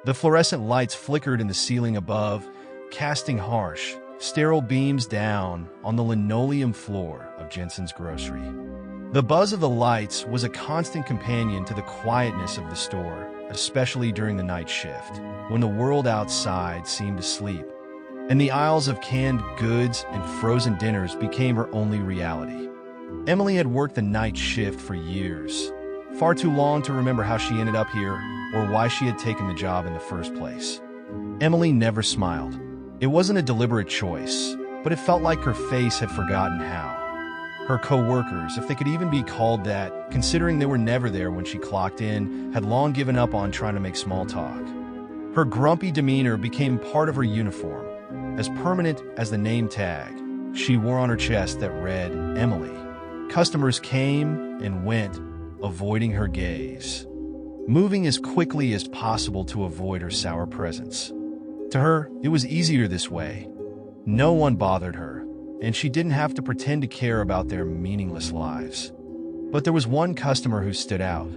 The fluorescent lights flickered in the ceiling above, casting harsh, sterile beams down on the linoleum floor of Jensen's grocery. The buzz of the lights was a constant companion to the quietness of the store, especially during the night shift, when the world outside seemed asleep, and the aisles of canned goods and frozen dinners became her only reality. Emily had worked the night shift for years, far too long to remember how she ended up here or why she had taken the job in the first place. Emily never smiled. It wasn't a deliberate choice, but it felt like her face had forgotten how. Her co-workers, if they could even be called that, considering they were never there when she clocked in, had long given up on trying to make small talk. Her grumpy demeanor became part of her uniform, as permanent as the name tag she wore on her chest that read Emily. Customers came and went, avoiding her gaze, moving as quickly as possible to avoid her sour presence. To her, it was easier this way. No one bothered her, and she didn't have to pretend to care about their meaningless lives. But there was one customer who stood out.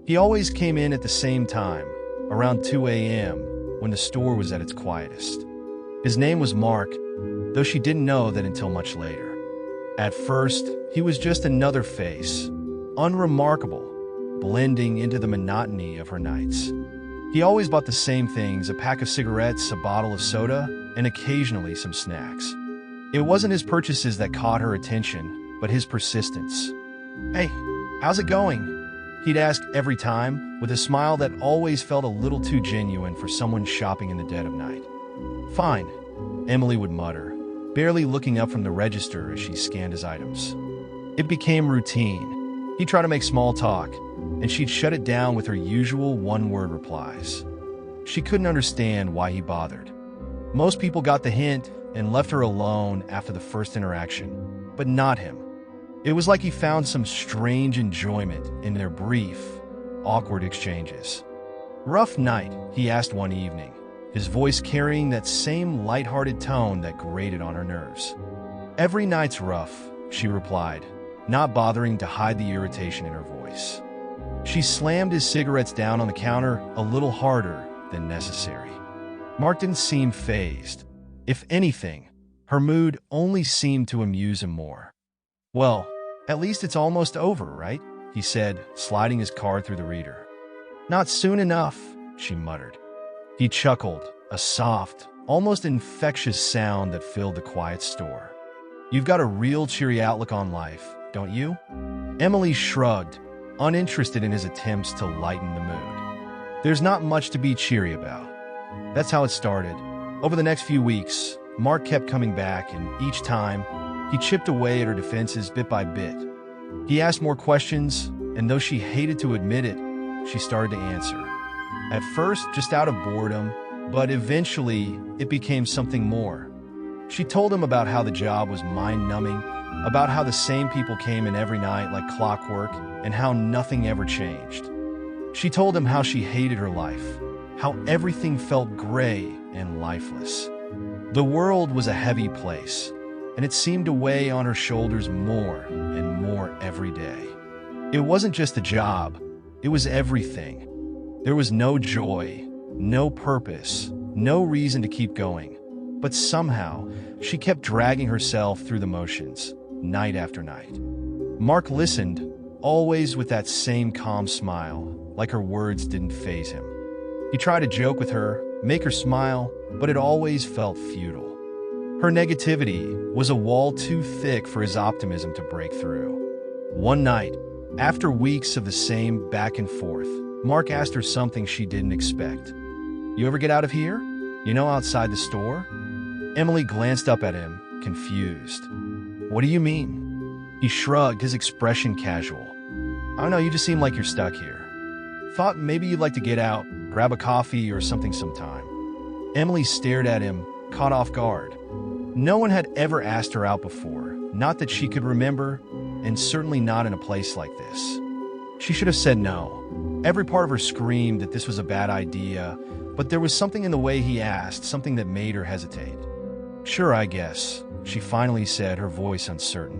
He always came in at the same time, around 2 a.m., when the store was at its quietest. His name was Mark, though she didn't know that until much later. At first, he was just another face, unremarkable, blending into the monotony of her nights. He always bought the same things: a pack of cigarettes, a bottle of soda, and occasionally some snacks. It wasn't his purchases that caught her attention, but his persistence. "Hey, how's it going?" he'd ask every time, with a smile that always felt a little too genuine for someone shopping in the dead of night. "Fine," Emily would mutter, barely looking up from the register as she scanned his items. It became routine. He'd try to make small talk, and she'd shut it down with her usual one-word replies. She couldn't understand why he bothered. Most people got the hint and left her alone after the first interaction, but not him. It was like he found some strange enjoyment in their brief, awkward exchanges. "Rough night?" he asked one evening, his voice carrying that same lighthearted tone that grated on her nerves. "Every night's rough," she replied, not bothering to hide the irritation in her voice. She slammed his cigarettes down on the counter a little harder than necessary. Mark didn't seem fazed. If anything, her mood only seemed to amuse him more. "Well, at least it's almost over, right?" he said, sliding his card through the reader. "Not soon enough," she muttered. He chuckled, a soft, almost infectious sound that filled the quiet store. "You've got a real cheery outlook on life, don't you?" Emily shrugged, uninterested in his attempts to lighten the mood. "There's not much to be cheery about." That's how it started. Over the next few weeks, Mark kept coming back, and each time, he chipped away at her defenses bit by bit. He asked more questions, and though she hated to admit it, she started to answer. At first, just out of boredom, but eventually, it became something more. She told him about how the job was mind-numbing, about how the same people came in every night like clockwork, and how nothing ever changed. She told him how she hated her life, how everything felt gray and lifeless. The world was a heavy place, and it seemed to weigh on her shoulders more and more every day. It wasn't just a job, it was everything. There was no joy, no purpose, no reason to keep going. But somehow, she kept dragging herself through the motions, night after night. Mark listened, always with that same calm smile, like her words didn't faze him. He tried to joke with her, make her smile, but it always felt futile. Her negativity was a wall too thick for his optimism to break through. One night, after weeks of the same back and forth, Mark asked her something she didn't expect. "You ever get out of here? You know, outside the store?" Emily glanced up at him, confused. "What do you mean?" He shrugged, his expression casual. "I don't know, you just seem like you're stuck here. Thought maybe you'd like to get out, grab a coffee or something sometime." Emily stared at him, caught off guard. No one had ever asked her out before, not that she could remember, and certainly not in a place like this. She should have said no. Every part of her screamed that this was a bad idea, but there was something in the way he asked, something that made her hesitate. "Sure, I guess," she finally said, her voice uncertain.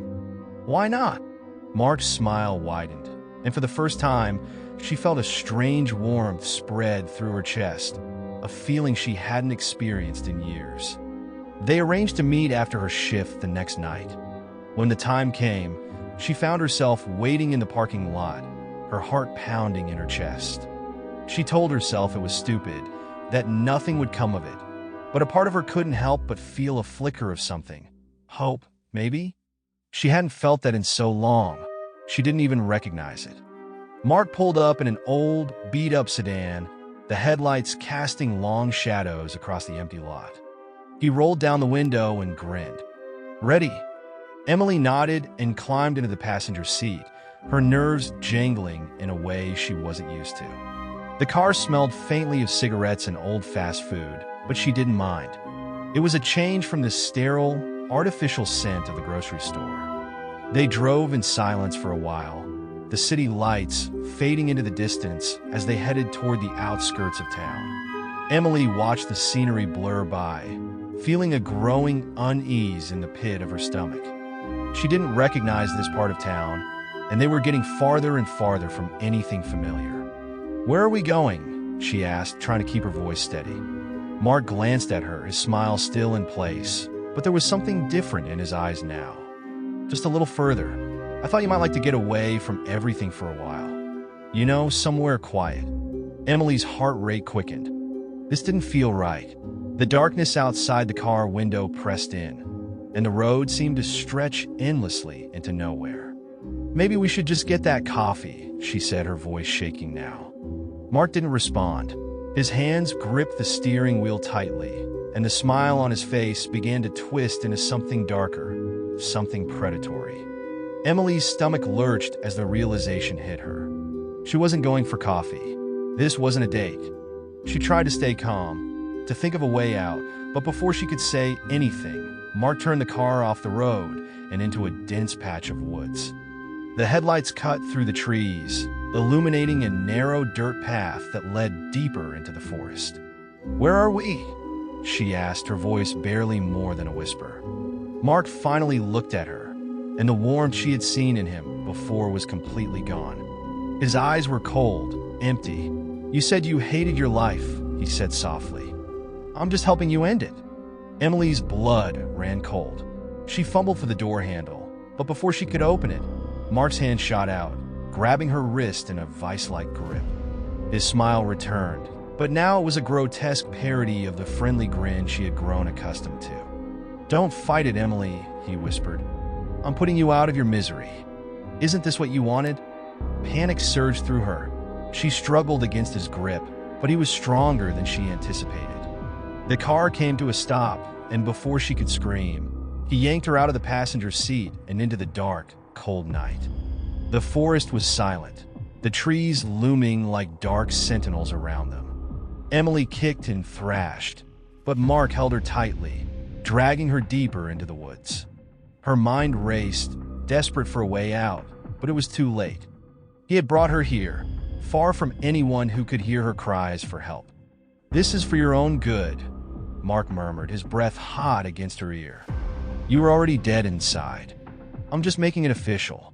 "Why not?" Mark's smile widened, and for the first time, she felt a strange warmth spread through her chest, a feeling she hadn't experienced in years. They arranged to meet after her shift the next night. When the time came, she found herself waiting in the parking lot, her heart pounding in her chest. She told herself it was stupid, that nothing would come of it, but a part of her couldn't help but feel a flicker of something. Hope, maybe? She hadn't felt that in so long, she didn't even recognize it. Mark pulled up in an old, beat-up sedan, the headlights casting long shadows across the empty lot. He rolled down the window and grinned. "Ready?" Emily nodded and climbed into the passenger seat, her nerves jangling in a way she wasn't used to. The car smelled faintly of cigarettes and old fast food, but she didn't mind. It was a change from the sterile, artificial scent of the grocery store. They drove in silence for a while, the city lights fading into the distance as they headed toward the outskirts of town. Emily watched the scenery blur by, feeling a growing unease in the pit of her stomach. She didn't recognize this part of town, and they were getting farther and farther from anything familiar. "Where are we going?" she asked, trying to keep her voice steady. Mark glanced at her, his smile still in place, but there was something different in his eyes now. "Just a little further. I thought you might like to get away from everything for a while. You know, somewhere quiet." Emily's heart rate quickened. This didn't feel right. The darkness outside the car window pressed in, and the road seemed to stretch endlessly into nowhere. "Maybe we should just get that coffee," she said, her voice shaking now. Mark didn't respond. His hands gripped the steering wheel tightly, and the smile on his face began to twist into something darker, something predatory. Emily's stomach lurched as the realization hit her. She wasn't going for coffee. This wasn't a date. She tried to stay calm, to think of a way out, but before she could say anything, Mark turned the car off the road and into a dense patch of woods. The headlights cut through the trees, illuminating a narrow dirt path that led deeper into the forest. "Where are we?" she asked, her voice barely more than a whisper. Mark finally looked at her, and the warmth she had seen in him before was completely gone. His eyes were cold, empty. "You said you hated your life," he said softly. "I'm just helping you end it." Emily's blood ran cold. She fumbled for the door handle, but before she could open it, Mark's hand shot out, grabbing her wrist in a vice-like grip. His smile returned, but now it was a grotesque parody of the friendly grin she had grown accustomed to. "Don't fight it, Emily," he whispered. "I'm putting you out of your misery. Isn't this what you wanted?" Panic surged through her. She struggled against his grip, but he was stronger than she anticipated. The car came to a stop, and before she could scream, he yanked her out of the passenger seat and into the dark, cold night. The forest was silent, the trees looming like dark sentinels around them. Emily kicked and thrashed, but Mark held her tightly, dragging her deeper into the woods. Her mind raced, desperate for a way out, but it was too late. He had brought her here, far from anyone who could hear her cries for help. "This is for your own good," Mark murmured, his breath hot against her ear. "You were already dead inside. I'm just making it official."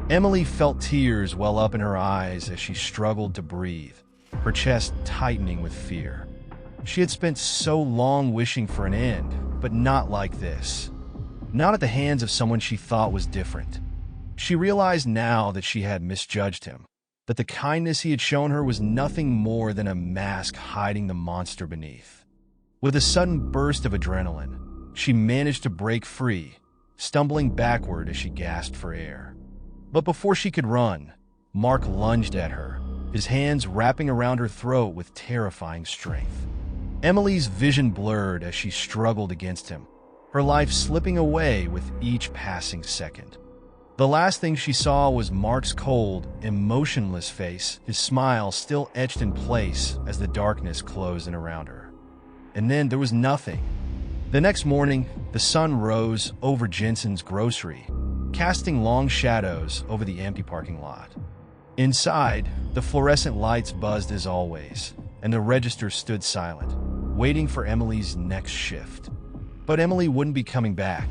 Emily felt tears well up in her eyes as she struggled to breathe, her chest tightening with fear. She had spent so long wishing for an end, but not like this. Not at the hands of someone she thought was different. She realized now that she had misjudged him, that the kindness he had shown her was nothing more than a mask hiding the monster beneath. With a sudden burst of adrenaline, she managed to break free, stumbling backward as she gasped for air. But before she could run, Mark lunged at her, his hands wrapping around her throat with terrifying strength. Emily's vision blurred as she struggled against him, her life slipping away with each passing second. The last thing she saw was Mark's cold, emotionless face, his smile still etched in place as the darkness closed in around her. And then there was nothing. The next morning, the sun rose over Jensen's grocery, casting long shadows over the empty parking lot. Inside, the fluorescent lights buzzed as always, and the register stood silent, waiting for Emily's next shift. But Emily wouldn't be coming back.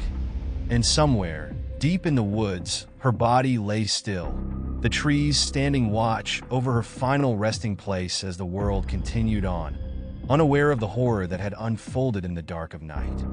And somewhere, deep in the woods, her body lay still, the trees standing watch over her final resting place as the world continued on, unaware of the horror that had unfolded in the dark of night.